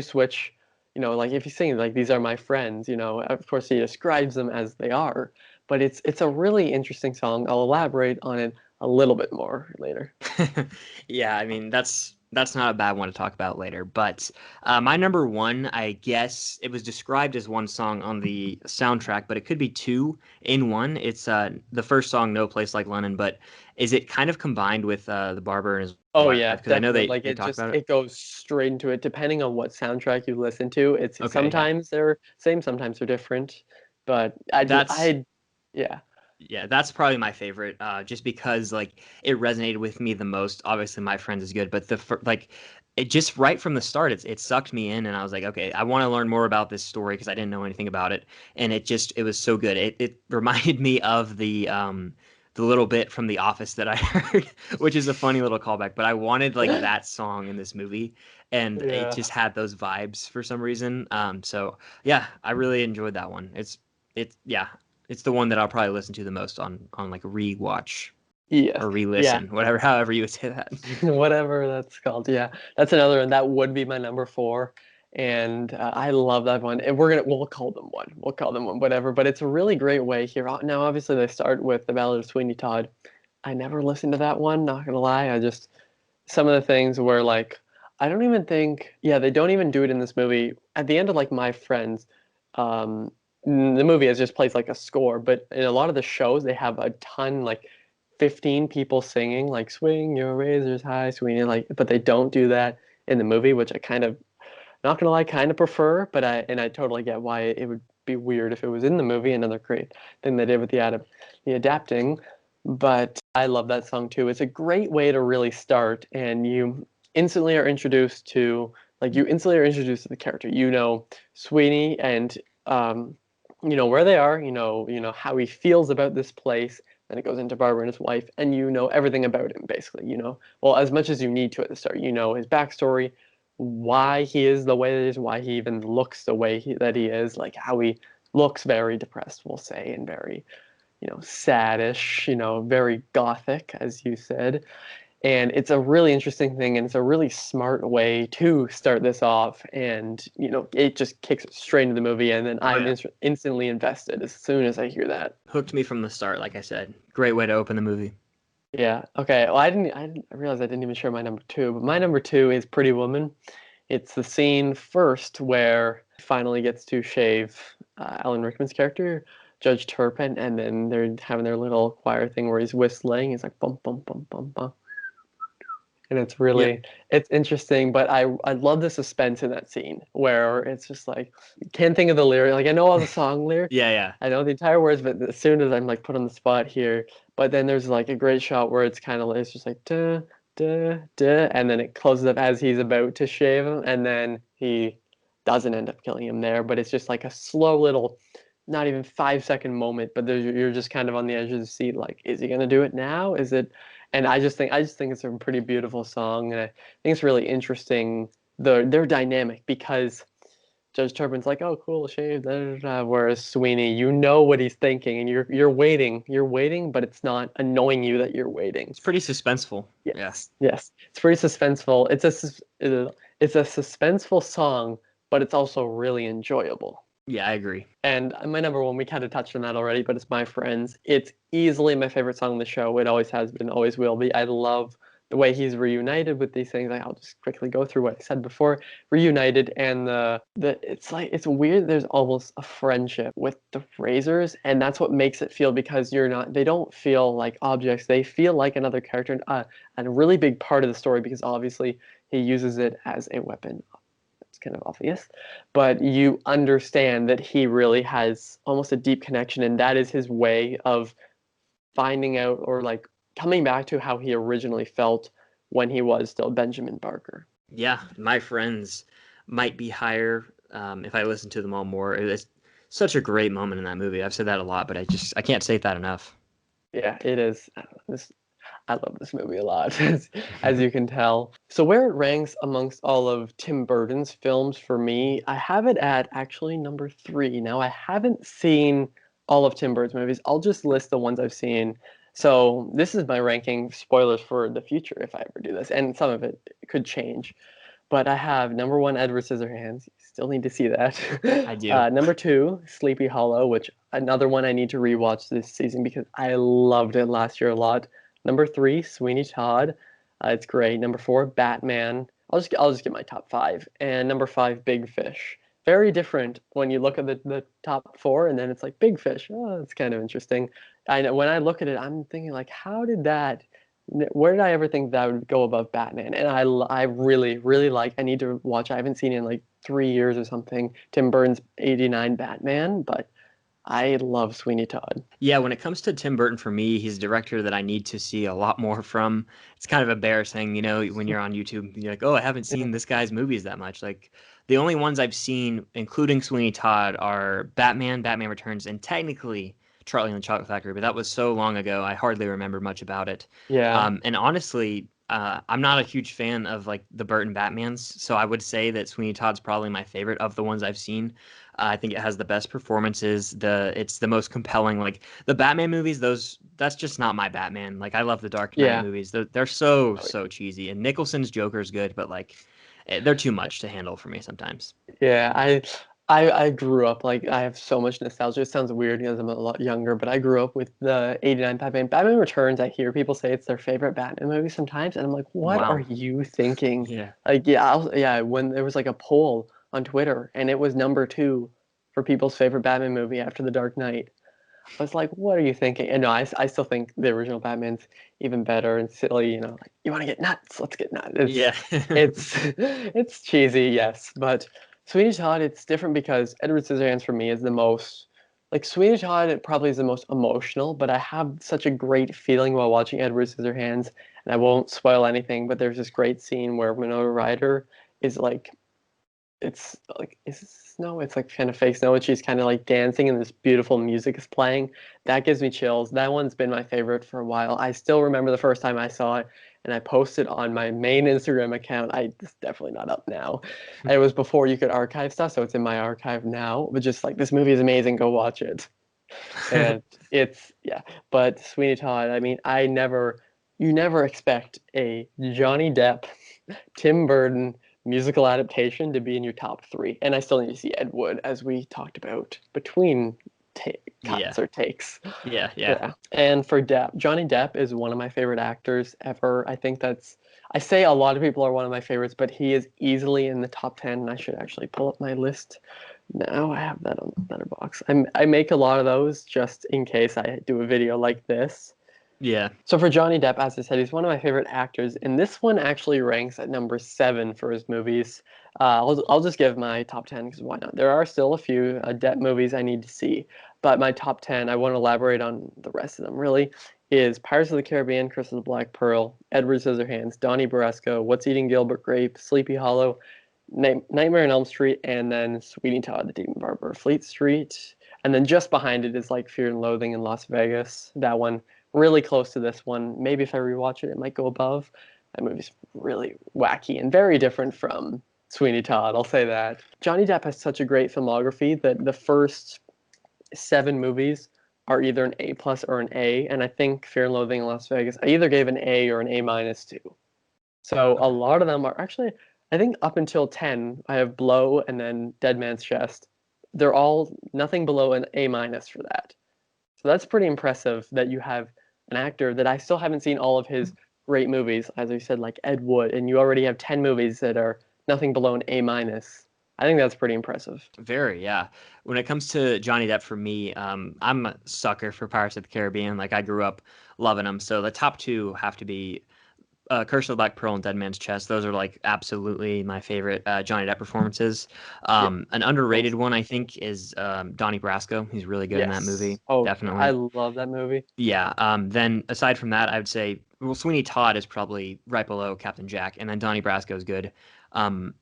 A: switch, like if he's singing like these are my friends, of course he describes them as they are, but it's a really interesting song. I'll elaborate on it a little bit more later.
B: Yeah, I mean that's not a bad one to talk about later. But my number one, I guess it was described as one song on the soundtrack, but it could be two in one. It's the first song, "No Place Like London," but is it kind of combined with the Barber and his
A: Oh
B: wife?
A: yeah,
B: Because I know
A: definitely. Like
B: they
A: it
B: talked
A: just
B: about it.
A: it goes straight into it depending on what soundtrack you listen to. It's
B: Okay, yeah,
A: sometimes they're same, sometimes they're different, but
B: that's
A: yeah.
B: yeah, that's probably my favorite, just because like it resonated with me the most. Obviously, My Friends is good, but like it just right from the start, it sucked me in, and I was like, okay, I want to learn more about this story because I didn't know anything about it, and it was so good. It reminded me of the little bit from The Office that I heard, which is a funny little callback. But I wanted like that song in this movie, and it
A: Yeah.
B: just had those vibes for some reason. So yeah, I really enjoyed that one. It's yeah, it's the one that I'll probably listen to the most on like rewatch
A: Yes.
B: or
A: Yeah.
B: re-listen, whatever, however you would say that.
A: Whatever that's called. Yeah, that's another one. That would be my number four, and I love that one. And we'll call them one. We'll call them one, whatever. But it's a really great way here. Now, obviously, they start with the Ballad of Sweeney Todd. I never listened to that one. Not gonna lie. I just some of the things were like I don't even think. Yeah, they don't even do it in this movie. At the end of like My Friends, um, the movie is just plays like a score. But in a lot of the shows, they have a ton like 15 people singing like swing your razors high swing it like but they don't do that in the movie, which I kind of not gonna lie kind of prefer, but I totally get why it would be weird if it was in the movie. Another great thing they did with the adapting, but I love that song too. It's a great way to really start, and instantly are introduced to you instantly are introduced to the character, Sweeney, and where they are, how he feels about this place, then it goes into Barber and his wife, and you know everything about him basically. You know, well, as much as you need to at the start. You know his backstory, why he is the way that he is, why he even looks the way that he is, like how he looks very depressed, we'll say, and very, saddish, very gothic, as you said. And it's a really interesting thing, and it's a really smart way to start this off. And, it just kicks it straight into the movie, and then
B: Oh
A: I'm
B: yeah.
A: instantly invested as soon as I hear that.
B: Hooked me from the start, like I said. Great way to open the movie.
A: Yeah. Okay. Well, I realized I didn't even share my number two, but my number two is Pretty Woman. It's the scene first where he finally gets to shave Alan Rickman's character, Judge Turpin, and then they're having their little choir thing where he's whistling. He's like bum bum bum bum bum, and
B: Yep.
A: it's interesting. But I love the suspense in that scene where it's just like can't think of the lyric. Like I know all the song lyrics,
B: Yeah, yeah.
A: I know the entire words, but as soon as I'm like put on the spot here, but then there's like a great shot where it's kind of like it's just like duh duh duh, and then it closes up as he's about to shave him, and then he doesn't end up killing him there, but it's just like a slow little, not even 5 second moment, but you're just kind of on the edge of the seat, like, is he gonna do it now? Is it? And I just think it's a pretty beautiful song, and I think it's really interesting. Their dynamic because Judge Turpin's like, oh, cool, shave, da, da, da, whereas Sweeney, you know what he's thinking, and you're waiting, but it's not annoying you that you're waiting.
B: It's pretty suspenseful. Yeah.
A: Yes, yes, it's pretty suspenseful. It's a suspenseful song, but it's also really enjoyable.
B: Yeah, I agree.
A: And my number one, we kind of touched on that already, but it's My Friends. It's easily my favorite song on the show. It always has been, always will be. I love the way he's reunited with these things. I'll just quickly go through what I said before. Reunited, and the it's like it's weird. There's almost a friendship with the Razors, and that's what makes it feel, because they don't feel like objects. They feel like another character, and a really big part of the story, because obviously he uses it as a weapon. It's kind of obvious, but you understand that he really has almost a deep connection, and that is his way of finding out, or like coming back to how he originally felt when he was still Benjamin Barker.
B: Yeah, my friends might be higher if I listen to them all more. It's such a great moment in that movie. I've said that a lot, but I can't say that enough.
A: Yeah, it is. I love this movie a lot, as you can tell. So where it ranks amongst all of Tim Burton's films for me, I have it at actually number three. Now, I haven't seen all of Tim Burton's movies. I'll just list the ones I've seen. So this is my ranking. Spoilers for the future if I ever do this, and some of it could change. But I have number one, Edward Scissorhands. You still need to see that.
B: I do.
A: Number two, Sleepy Hollow, which another one I need to rewatch this season because I loved it last year a lot. Number three, Sweeney Todd. It's great. Number four, Batman. I'll just get my top five. And number five, Big Fish. Very different when you look at the top four, and then it's like Big Fish. Oh, that's kind of interesting. I know when I look at it, I'm thinking like, how did that? Where did I ever think that would go above Batman? And I really, really like. I need to watch. I haven't seen it in like 3 years or something. Tim Burton's '89 Batman, but I love Sweeney Todd.
B: Yeah, when it comes to Tim Burton, for me, he's a director that I need to see a lot more from. It's kind of embarrassing, when you're on YouTube, you're like, oh, I haven't
A: Yeah.
B: seen this guy's movies that much. Like, the only ones I've seen, including Sweeney Todd, are Batman, Batman Returns, and technically Charlie and the Chocolate Factory, but that was so long ago, I hardly remember much about it.
A: Yeah.
B: And honestly, I'm not a huge fan of like the Burton Batmans, so I would say that Sweeney Todd's probably my favorite of the ones I've seen. I think it has the best performances. It's the most compelling. Like the Batman movies, that's just not my Batman. Like I love the Dark Knight
A: Yeah.
B: movies. They're so
A: Oh,
B: so cheesy. And Nicholson's Joker is good, but like they're too much to handle for me sometimes.
A: yeah. I grew up like I have so much nostalgia. It sounds weird because I'm a lot younger, but I grew up with the '89 Batman. Batman Returns. I hear people say it's their favorite Batman movie sometimes, and I'm like, what are
B: Wow.
A: you thinking?
B: Yeah.
A: Like, yeah, yeah. When there was like a poll on Twitter, and it was number two for people's favorite Batman movie after The Dark Knight. I was like, what are you thinking? And no, I still think the original Batman's even better and silly. Like you want to get nuts? Let's get nuts. It's
B: Yeah.
A: it's it's cheesy, yes, but Sweeney Todd, it's different because Edward Scissorhands for me is the most like Sweeney Todd. It probably is the most emotional, but I have such a great feeling while watching Edward Scissorhands, and I won't spoil anything. But there's this great scene where Winona Ryder is like it's like, is it snow? It's like kind of fake snow, and she's kind of like dancing, and this beautiful music is playing. That gives me chills. That one's been my favorite for a while. I still remember the first time I saw it, and I posted on my main Instagram account. It's definitely not up now. It was before you could archive stuff, so it's in my archive now. But just like, this movie is amazing, go watch it. And it's, yeah. But Sweeney Todd, I mean, you never expect a Johnny Depp, Tim Burton musical adaptation to be in your top three. And I still need to see Ed Wood, as we talked about between
B: Yeah.
A: cuts or takes.
B: Yeah. Yeah.
A: Yeah. And for Depp, Johnny Depp is one of my favorite actors ever. I say a lot of people are one of my favorites, but he is easily in the top 10. And I should actually pull up my list now. I have that on Letterboxd. I make a lot of those just in case I do a video like this.
B: Yeah.
A: So for Johnny Depp, as I said, he's one of my favorite actors, and this one actually ranks at number 7 for his movies. I'll just give my top 10 because why not? There are still a few Depp movies I need to see, but my top 10, I won't elaborate on the rest of them really, is Pirates of the Caribbean, Curse of the Black Pearl, Edward Scissorhands, Donnie Brasco, What's Eating Gilbert Grape, Sleepy Hollow, Nightmare on Elm Street, and then Sweeney Todd, the Demon Barber, Fleet Street, and then just behind it is like Fear and Loathing in Las Vegas. That one really close to this one. Maybe if I rewatch it, it might go above. That movie's really wacky and very different from Sweeney Todd. I'll say that. Johnny Depp has such a great filmography that the first 7 movies are either an A plus or an A, and I think Fear and Loathing in Las Vegas, I either gave an A or an A minus to. So a lot of them are actually, I think up until 10, I have Blow and then Dead Man's Chest. They're all nothing below an A minus for that. So that's pretty impressive that you have an actor that I still haven't seen all of his great movies, as I said, like Ed Wood, and you already have 10 movies that are nothing below an A minus. I think that's pretty impressive.
B: Very, yeah. When it comes to Johnny Depp, for me, I'm a sucker for Pirates of the Caribbean. Like, I grew up loving them. So the top two have to be Curse of the Black Pearl and Dead Man's Chest. Those are like absolutely my favorite Johnny Depp performances.
A: Yeah.
B: An underrated one, I think, is Donnie Brasco. He's really good in that
A: Yes.
B: movie.
A: Oh, I
B: Definitely.
A: love that movie.
B: Yeah. Then aside from that, I would say, well, Sweeney Todd is probably right below Captain Jack, and then Donnie Brasco is good.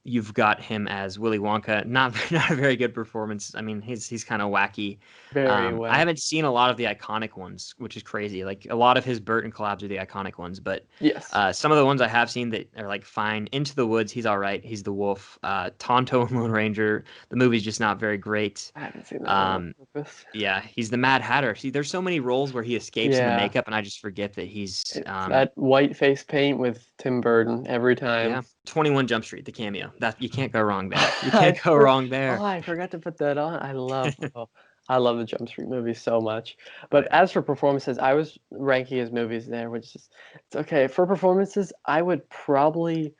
B: You've got him as Willy Wonka. Not not a very good performance. I mean, he's kind of wacky.
A: Very
B: I
A: well.
B: haven't seen a lot of the iconic ones, which is crazy. Like a lot of his Burton collabs are the iconic ones, but
A: Yes.
B: some of the ones I have seen that are like fine. Into the Woods, he's all right. He's the wolf. Tonto and Lone Ranger, the movie's just not very great.
A: I haven't seen that one on
B: Um,
A: purpose.
B: yeah, he's the Mad Hatter. See, there's so many roles where he escapes in the
A: Yeah.
B: makeup, and I just forget that he's
A: It's that white face paint with Tim Burton every
B: yeah.
A: time.
B: 21 Jump Street, the cameo. That you can't go wrong there. You can't
A: I
B: go wrong
A: oh,
B: there.
A: I forgot to put that on. I love the Jump Street movies so much.
B: Oh
A: But
B: yeah.
A: as for performances, I was ranking his movies there, which is it's okay. For performances, I would probably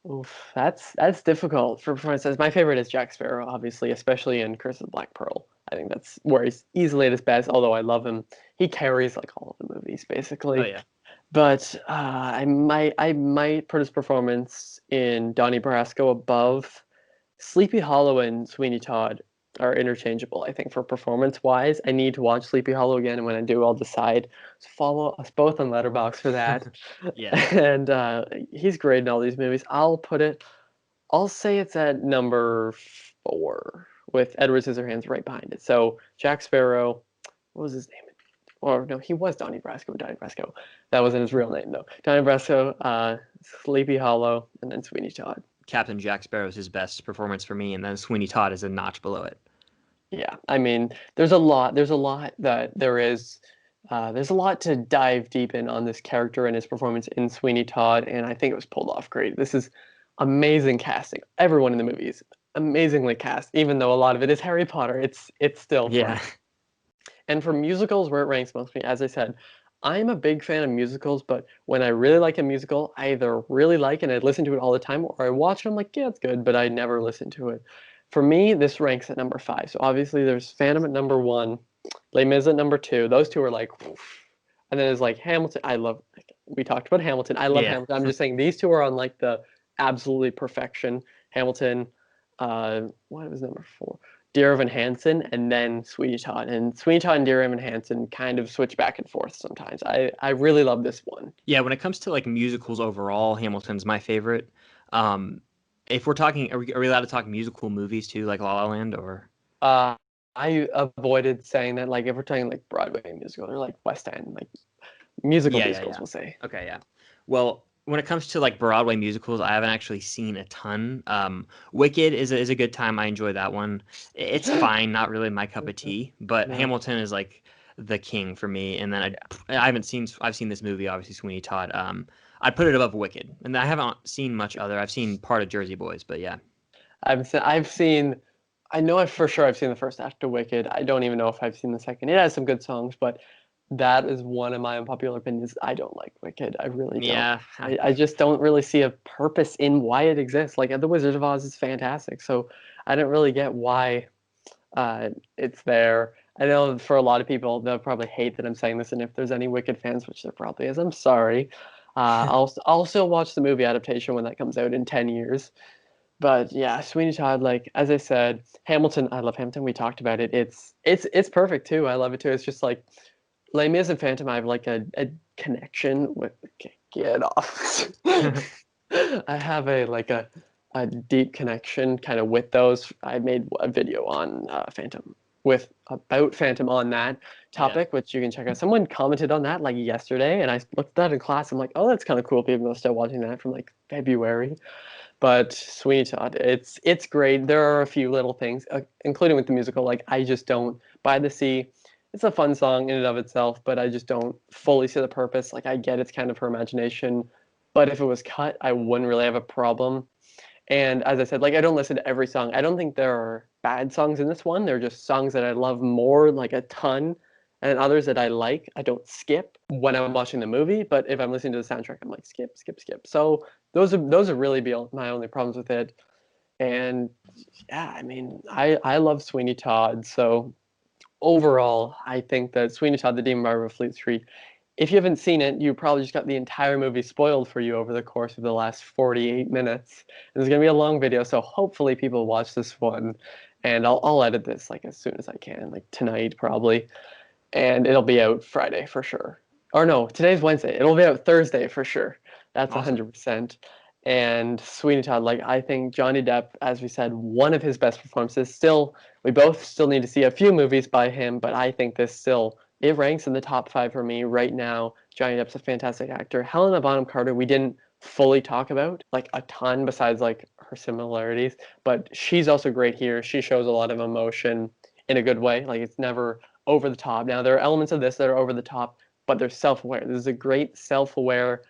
A: oof, that's difficult for performances. My favorite is Jack Sparrow, obviously, especially in Curse of the Black Pearl. I think that's where he's easily at his best, although I love him. He carries like all of the movies
B: Oh
A: basically.
B: yeah.
A: But I might put his performance in Donnie Brasco above. Sleepy Hollow and Sweeney Todd are interchangeable, I think, for performance wise. I need to watch Sleepy Hollow again, and when I do, I'll decide. So follow us both on Letterboxd for that.
B: Yeah.
A: And he's great in all these movies. I'll say it's at number 4 with Edward Scissorhands right behind it. So Jack Sparrow, what was his name? Or no, he was Donnie Brasco. Donnie Brasco. That wasn't his real name though. Donnie Brasco, Sleepy Hollow, and then Sweeney Todd.
B: Captain Jack Sparrow is his best performance for me, and then Sweeney Todd is a notch below it.
A: Yeah, I mean, there's a lot. There's a lot that there is. There's a lot to dive deep in on this character and his performance in Sweeney Todd, and I think it was pulled off great. This is amazing casting. Everyone in the movie is amazingly cast, even though a lot of it is Harry Potter. It's still fun.
B: Yeah.
A: And for musicals, where it ranks most for me, as I said, I'm a big fan of musicals, but when I really like a musical, I either really like and I listen to it all the time, or I watch it, I'm like, yeah, it's good, but I never listen to it. For me, this ranks at number 5. So obviously there's Phantom at number 1, Les Mis at number 2. Those two are like, woof. And then there's like Hamilton. We talked about Hamilton. I love
B: Yeah.
A: Hamilton. I'm just saying these two are on like the absolutely perfection. Hamilton, what was number 4? Dear Evan Hansen, and then Sweeney Todd. And Sweeney Todd and Dear Evan Hansen kind of switch back and forth sometimes. I really love this one.
B: Yeah, when it comes to like musicals overall, Hamilton's my favorite. Um, If we're talking, are we allowed to talk musical movies too, like La La Land, or?
A: Uh, I avoided saying that, like if we're talking like Broadway musical or like West End, like musical
B: Yeah, yeah,
A: musicals,
B: yeah.
A: we'll say.
B: Okay, yeah. Well, when it comes to like Broadway musicals, I haven't actually seen a ton. Wicked is a good time. I enjoy that one. It's fine, not really my cup of tea, but
A: No.
B: Hamilton is like the king for me. And then I haven't seen I've seen this movie, obviously Sweeney Todd. I'd put it above Wicked, and I haven't seen much other. I've seen part of Jersey Boys, but yeah.
A: I've seen, I know for sure I've seen the first act of Wicked. I don't even know if I've seen the second. It has some good songs, but that is one of my unpopular opinions. I don't like Wicked. I really don't.
B: Yeah,
A: I just don't really see a purpose in why it exists. Like The Wizard of Oz is fantastic, so I don't really get why it's there. I know for a lot of people they'll probably hate that I'm saying this, and if there's any Wicked fans, which there probably is, I'm sorry. I'll still watch the movie adaptation when that comes out in 10 years. But yeah, Sweeney Todd, like as I said, Hamilton, I love Hamilton. We talked about it. It's perfect too. I love it too. It's just like Les Mis and Phantom, I have like a connection with. Okay, get off. I have a deep connection kind of with those. I made a video on Phantom with about Phantom on that
B: yeah.
A: topic, which you can check out. Someone commented on that like yesterday, and I looked at that in class. I'm like, oh, that's kind of cool. People are still watching that from like February. But Sweeney Todd, it's great. There are a few little things, including with the musical. Like I just don't By the Sea. It's a fun song in and of itself, but I just don't fully see the purpose. Like I get it's kind of her imagination, but if it was cut, I wouldn't really have a problem. And as I said, like I don't listen to every song. I don't think there are bad songs in this one. They're just songs that I love more, like a ton, and others that I like. I don't skip when I'm watching the movie, but if I'm listening to the soundtrack, I'm like skip, skip, skip. So those are really my only problems with it. And yeah, I mean, I love Sweeney Todd. So overall, I think that Sweeney Todd, The Demon Barber of Fleet Street, if you haven't seen it, you probably just got the entire movie spoiled for you over the course of the last 48 minutes. And it's going to be a long video, so hopefully people watch this one. And I'll edit this like as soon as I can, like tonight probably. And it'll be out Friday for sure. Or no, today's Wednesday. It'll be out Thursday for sure. That's
B: Awesome.
A: 100%. And Sweeney Todd, like I think Johnny Depp, as we said, one of his best performances. Still, we both still need to see a few movies by him, but I think this still it ranks in the top five for me right now. Johnny Depp's a fantastic actor. Helena Bonham Carter, we didn't fully talk about like a ton besides like her similarities, but she's also great here. She shows a lot of emotion in a good way. Like it's never over the top. Now there are elements of this that are over the top, but they're self-aware. This is a great self-aware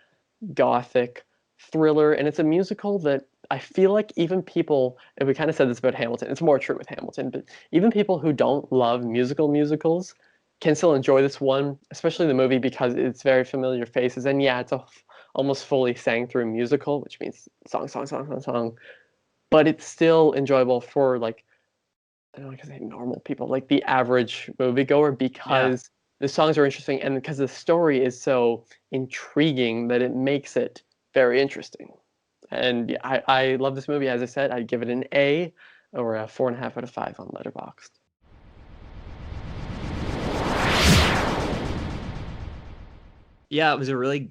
A: gothic thriller, and it's a musical that I feel like even people, and we kind of said this about Hamilton, it's more true with Hamilton, but even people who don't love musicals can still enjoy this one, especially the movie because it's very familiar faces. And yeah, it's a almost fully sang through musical, which means song, song, song, song, song. But it's still enjoyable for like I don't know, like I say normal people, like the average moviegoer,
B: Yeah.
A: because the songs are interesting and because the story is so intriguing that it makes it very interesting. And yeah, I love this movie. As I said, I'd give it an A or a 4.5 out of 5 on Letterboxd.
B: Yeah, it was a really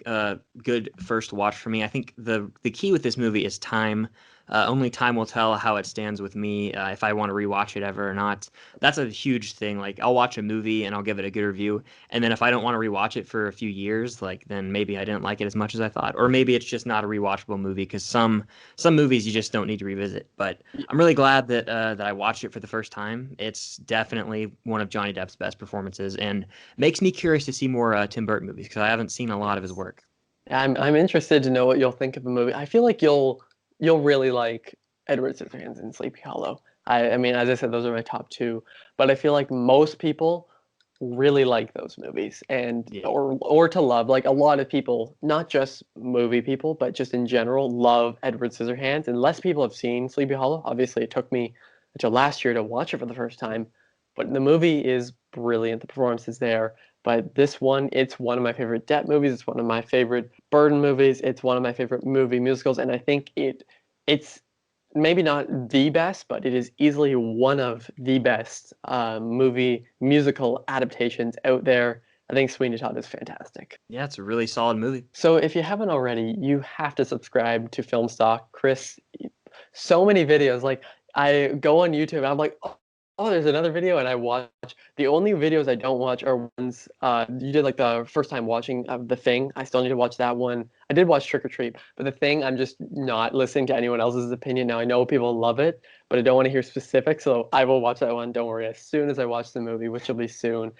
B: good first watch for me. I think the key with this movie is time. Only time will tell how it stands with me, if I want to rewatch it ever or not. That's a huge thing. Like I'll watch a movie and I'll give it a good review, and then if I don't want to rewatch it for a few years, like then maybe I didn't like it as much as I thought, or maybe it's just not a rewatchable movie because some movies you just don't need to revisit. But I'm really glad that I watched it for the first time. It's definitely one of Johnny Depp's best performances, and makes me curious to see more Tim Burton movies because I haven't seen a lot of his
A: Yes.
B: work.
A: I'm interested to know what you'll think of the movie. I feel like you'll really like Edward Scissorhands and Sleepy Hollow. I mean, as I said, those are my top two, but I feel like most people really like those movies and
B: Yeah.
A: or to love like a lot of people, not just movie people, but just in general, love Edward Scissorhands. And less people have seen Sleepy Hollow. Obviously, it took me until last year to watch it for the first time, but the movie is brilliant. The performance is there. But this one, it's one of my favorite Depp movies. It's one of my favorite Burton movies. It's one of my favorite movie musicals, and I think it's maybe not the best, but it is easily one of the best movie musical adaptations out there. I think Sweeney Todd is fantastic.
B: Yeah, it's a really solid movie.
A: So if you haven't already, you have to subscribe to Film Stock. Chris so many videos. Like I go on YouTube and I'm like, oh, there's another video, and I watch. The only videos I don't watch are ones you did like the first time watching of The Thing. I still need to watch that one. I did watch Trick or Treat, but The Thing, I'm just not listening to anyone else's opinion. Now I know people love it, but I don't want to hear specifics, so I will watch that one. Don't worry. As soon as I watch the movie, which will be soon,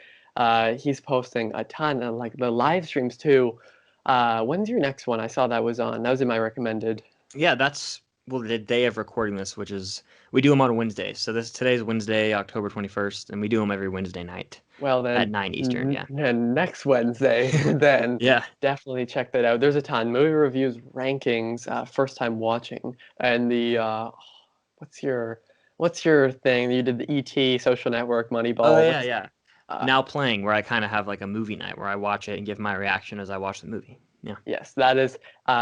A: he's posting a ton of like the live streams too. When's your next one? I saw that was on. That was in my recommended.
B: Yeah, that's well the day of recording this, which is we do them on Wednesdays. So today's Wednesday, October 21st, and we do them every Wednesday night
A: Well
B: at
A: then,
B: 9 Eastern. Yeah.
A: and next Wednesday, then
B: Yeah.
A: definitely check that out. There's a ton movie reviews, rankings, first time watching, and the what's your what's your thing? You did the ET, Social Network,
B: Oh
A: Moneyball.
B: yeah,
A: What's
B: yeah.
A: uh,
B: Now playing where I kind of have like a movie night where I watch it and give my reaction as I watch the movie. Yeah.
A: yes, that is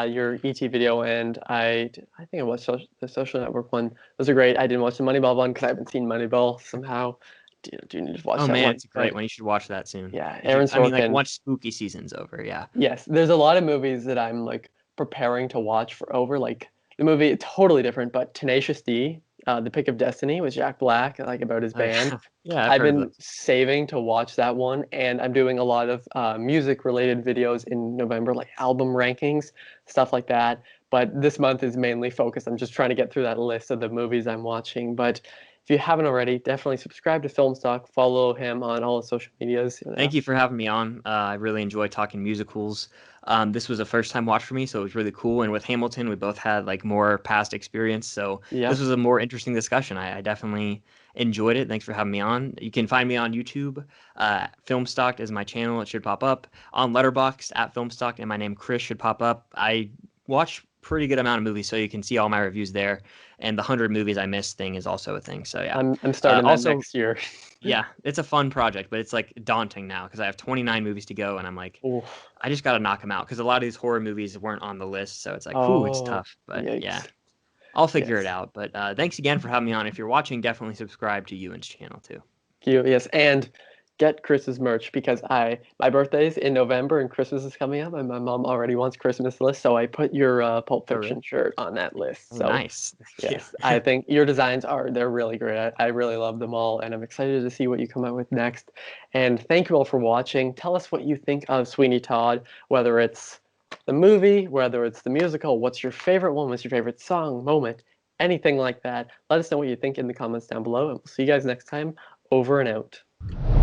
A: your ET video, and I think I watched the Social Network one. Those are great. I didn't watch the Moneyball one because I haven't seen Moneyball somehow. Do need to watch
B: Oh
A: that
B: man,
A: one,
B: it's a great
A: but
B: one. You should watch that soon.
A: yeah,
B: If you,
A: Aaron
B: I mean, like
A: Sorkin.
B: once spooky season's over. Yeah.
A: Yes, there's a lot of movies that I'm like preparing to watch for over like the movie totally different, but Tenacious D, The Pick of Destiny with Jack Black, like about his
B: Oh,
A: band.
B: yeah. Yeah, I've
A: I've
B: heard of
A: been
B: those.
A: saving to watch that one, and I'm doing a lot of music related videos in November, like album rankings, stuff like that. But this month is mainly focused. I'm just trying to get through that list of the movies I'm watching. But if you haven't already, definitely subscribe to Filmstock, follow him on all his social medias.
B: Thank you for having me on. I really enjoy talking musicals. This was a first time watch for me, so it was really cool. And with Hamilton, we both had like more past experience, so this
A: Yep.
B: was a more interesting discussion. I definitely enjoyed it. Thanks for having me on. You can find me on YouTube. Filmstock is my channel; it should pop up on Letterboxd at Filmstock, and my name Chris should pop up. I watch pretty good amount of movies, so you can see all my reviews there. And the 100 movies I missed thing is also a thing. So yeah.
A: I'm starting that
B: Also,
A: next year.
B: yeah, it's a fun project, but it's like daunting now because I have 29 movies to go, and I'm like,
A: Oof.
B: I just got to knock them out because a lot of these horror movies weren't on the list, so it's like, whew, it's
A: Oh,
B: tough. But yeah,
A: yikes.
B: I'll figure it
A: Yes.
B: out. But thanks again for having me on. If you're watching, definitely subscribe to Ewan's channel too.
A: You, yes, and get Chris's merch because my birthday's in November and Christmas is coming up, and my mom already wants Christmas list, so I put your Pulp
B: Oh, really?
A: Fiction shirt on that list.
B: Oh,
A: So
B: nice. Thank
A: yes,
B: you.
A: I think your designs they're really great. I really love them all, and I'm excited to see what you come out with next. And thank you all for watching. Tell us what you think of Sweeney Todd, whether it's the movie, whether it's the musical. What's your favorite one? What's your favorite song, moment, anything like that? Let us know what you think in the comments down below, and we'll see you guys next time. Over and out.